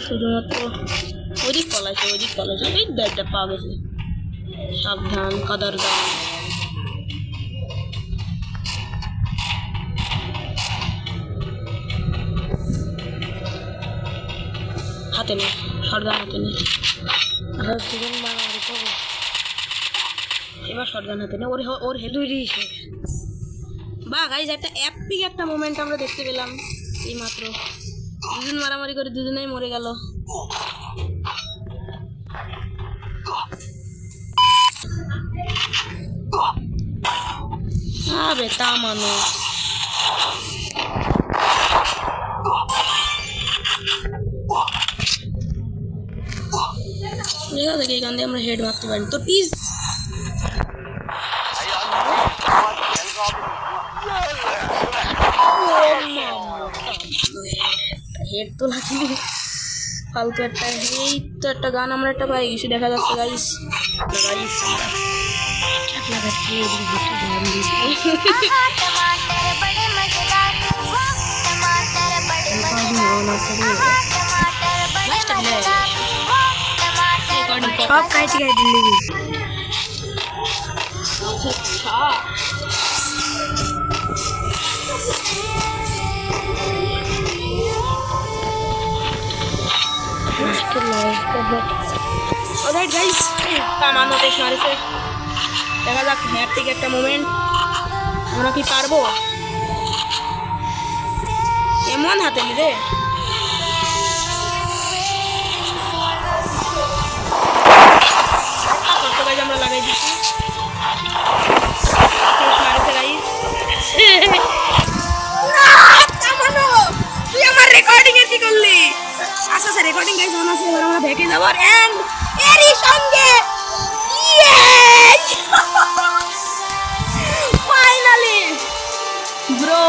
শুধুমাত্র ওইদিক পলাইছে এই দেড়টা পা গেছে। সাবধান কাদার গান। হাতে নেই শটগান, হাতে নেই। এবার শটগান হাতে নেই। ওর হেলুইরি শেষ। বা গাইজ একটা অ্যাপিক একটা মোমেন্ট আমরা দেখতে পেলাম এই মাত্র। দুজন মারামারি করে দুজনেই মরে গেল। আবে তা মানুষ দেখা থেকে এখান দিয়ে আমরা হেড মারতে পারি তো প্লিজ। হেড তো লাগবে ফালতু একটা। এই তো একটা গান আমরা একটা পাই গেছি, দেখা যাচ্ছে গাইস। সব কাইটি নিবি। অলরাইট গাইস, কামানো শেষ মারেছে। দেখা যাক হ্যাঁ থেকে একটা মোমেন্ট আমরা কি পারবো। এমন হাতে রে আমরা লাগাই দিচ্ছি। তুই আমার রেকর্ডিং এর কি করলি? আচ্ছা আচ্ছা রেকর্ডিং গাইস অন আছে। এবার আমরা দেখে যাব এন্ড এরই সঙ্গে ফাইনালি ব্রো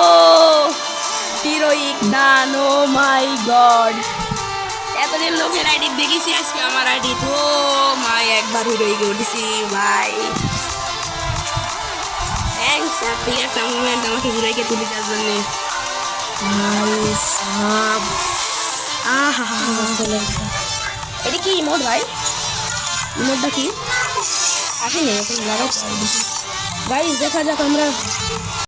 হিরোইক ডান। ও মাই গড, এতদিন লোকের আইডি দেখেছি, আজকে আমার আইডি তো মাই একবার হিরোইক উঠেছি ভাই। থ্যাংকস আপনি একটা মোমেন্ট আমাকে হিরোইকে তুলে দেওয়ার জন্য ভাই সাব। এটা কি ইমোট ভাই? ইমোটটা কি আসেনি, লাগাই গাইস দেখা যাক আমরা